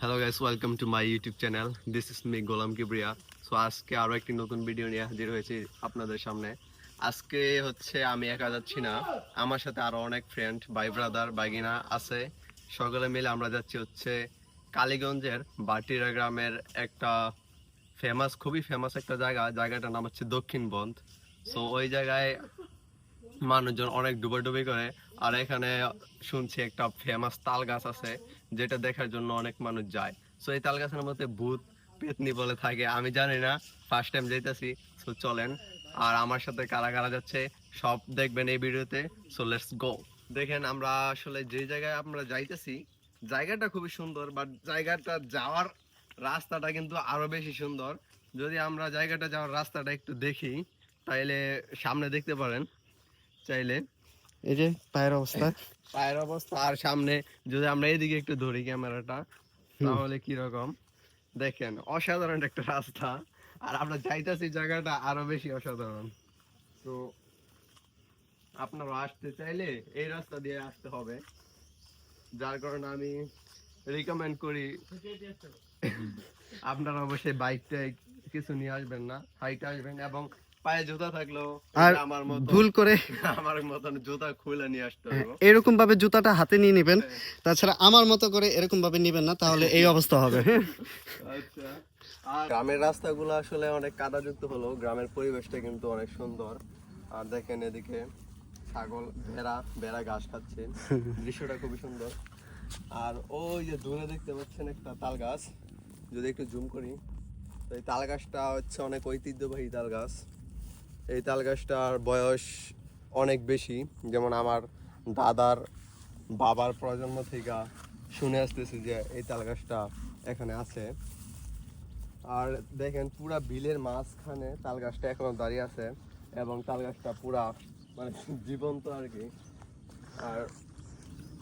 Hello guys, welcome to my YouTube channel. This is me Golam Kibria. So আজকে আরো একটি নতুন ভিডিও নিয়ে হাজির হয়েছি আপনাদের সামনে। আজকে হচ্ছে আমি একা যাচ্ছি না, আমার সাথে আরো অনেক ফ্রেন্ড, ভাই ব্রাদার, বাইগিনা আছে। সকলে মিলে আমরা যাচ্ছি হচ্ছে কালীগঞ্জের বাটিরা গ্রামের একটা খুবই ফেমাস একটা জায়গাটার নাম হচ্ছে দক্ষিণ বন্ধ। সো ওই জায়গায় মানুষজন অনেক ডুবাডুবি করে। আর এখানে শুনছি একটা ফেমাস তাল গাছ আছে, যেটা দেখার জন্য অনেক মানুষ যায়। সো এই তাল গাছের মধ্যে ভূত পেতনি বলে থাকে, আমি জানি না, ফার্স্ট টাইম যাইতেছি। সো চলেন, আর আমার সাথে কারা কারা যাচ্ছে সব দেখবেন এই ভিডিওতে। So let's go. দেখেন, আমরা আসলে যে জায়গায় আমরা যাইতেছি, জায়গাটা খুবই সুন্দর, বাট জায়গাটা যাওয়ার রাস্তাটা কিন্তু আরো বেশি সুন্দর। যদি আমরা জায়গাটা যাওয়ার রাস্তাটা একটু দেখি, তাইলে সামনে দেখতে পারেন চাইলে। এই যে পায়ের অবস্থা আর সামনে যদি আমরা এদিকে একটু ধরি ক্যামেরাটা, তাহলে কি রকম দেখেন। অসাধারণ একটা রাস্তা, আর আমরা যাইতাছি জায়গাটা আরো বেশি অসাধারণ। তো আপনারা আসতে চাইলে এই রাস্তা দিয়ে আসতে হবে, যার কারণে আমি রিকমেন্ড করি আপনারা অবশ্যই বাইকটা কিছু নিয়ে আসবেন না, হাইটে আসবেন, এবং পায়ে জুতা থাকলেও আর আমার মতো ভুল করে আমার মতন জুতা খুলে নিয়ে আসতে হবে। এরকম ভাবে জুতাটা হাতে নিয়ে নেবেন, তাছাড়া আমার মতো করে এরকম ভাবে নেবেন না, তাহলে এই অবস্থা হবে। আচ্ছা, আর গ্রামের রাস্তাগুলো আসলে অনেক কাদাযুক্ত হলো, গ্রামের পরিবেশটা কিন্তু অনেক সুন্দর। আর দেখেন এদিকে ছাগল, ভেড়া ঘাস খাচ্ছে, দৃশ্যটা খুবই সুন্দর। আর ওই যে দূরে দেখতে পাচ্ছেন একটা তাল গাছ, যদি একটু জুম করি, তো এই তাল গাছটা হচ্ছে অনেক ঐতিহ্যবাহী তাল গাছ। এই তাল গাছটার বয়স অনেক বেশি, যেমন আমার দাদার বাবার প্রজন্ম থেকে শুনে আসতেছি যে এই তাল গাছটা এখানে আছে। আর দেখেন পুরা বিলের মাঝখানে তাল গাছটা এখনো দাঁড়িয়ে আছে, এবং তাল গাছটা পুরা মানে জীবন্ত আর কি। আর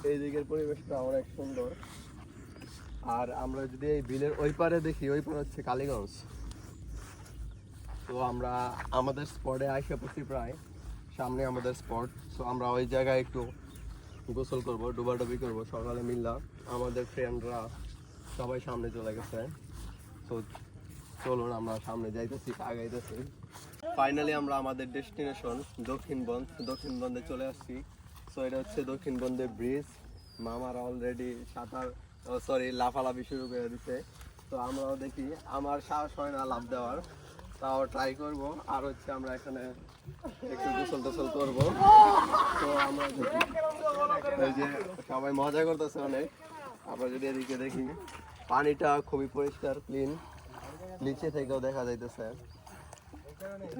এই দিকের পরিবেশটা অনেক সুন্দর। আর আমরা যদি এই বিলের ওই পারে দেখি, ওই পারে হচ্ছে কালীগঞ্জ। তো আমরা আমাদের স্পটে আইসা পড়ছি, প্রায় সামনে আমাদের স্পট। তো আমরা ওই জায়গায় একটু গোসল করব, ডুবাডুবি করব সকালে মিললা। আমাদের ফ্রেন্ডরা সবাই সামনে চলে গেছে। তো চলুন আমরা সামনে যাইতেছি, আগাইতেছি। ফাইনালি আমরা আমাদের ডেস্টিনেশন দক্ষিণ বন্ধে চলে আসছি। সো এটা হচ্ছে দক্ষিণ বন্ধের ব্রিজ। মামারা অলরেডি লাফালাফি শুরু করে দিছে। তো আমরাও দেখি, আমার সাহস হয় না লাফ দেওয়ার, তাও ট্রাই করব। আর হচ্ছে আমরা এখানে একটু গোসল টোসল করবো। তো আমরা এই যে সবাই মজা করতেছে অনেক। আমরা যদি এদিকে দেখি, পানিটা খুবই পরিষ্কার, ক্লিন, নিচে থেকেও দেখা যাইতেছে।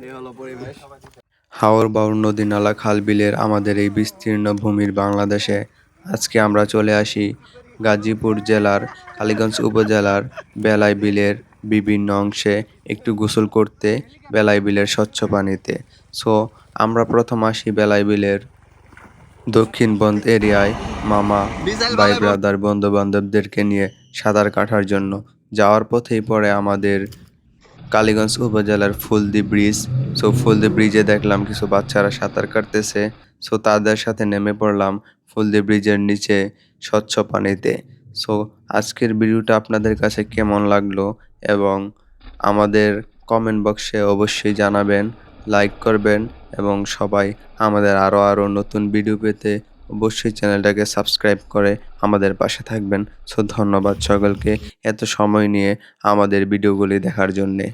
এই হলো পরিবেশ। হাওর বাউর নদী নালা খাল বিলের আমাদের এই বিস্তীর্ণ ভূমির বাংলাদেশে আজকে আমরা চলে আসি গাজীপুর জেলার কালীগঞ্জ উপজেলার বেলাই বিলের বিভিন্ন অংশে একটু গোসল করতে, বেলাই বিলের স্বচ্ছ পানিতে। সো আমরা প্রথম আসি বেলাই বিলের দক্ষিণ বন্ধ এরিয়ায় মামা, ভাই ব্রাদার, বন্ধু বান্ধবদেরকে নিয়ে সাঁতার কাটার জন্য। যাওয়ার পথেই পড়ে আমাদের কালীগঞ্জ উপজেলার ফুলদি ব্রিজ। সো ফুলদি ব্রিজে দেখলাম কিছু বাচ্চারা সাঁতার কাটতেছে। সো তাদের সাথে নেমে পড়লাম ফুলদি ব্রিজের নিচে স্বচ্ছ পানিতে। সো আজকের ভিডিওটা আপনাদের কাছে কেমন লাগলো, এবং আমাদের কমেন্ট বক্সে অবশ্যই জানাবেন, লাইক করবেন, এবং সবাই আমাদের আরও নতুন ভিডিও পেতে অবশ্যই চ্যানেলটাকে সাবস্ক্রাইব করে আমাদের পাশে থাকবেন। সো ধন্যবাদ সকলকে এত সময় নিয়ে আমাদের ভিডিওগুলি দেখার জন্যে।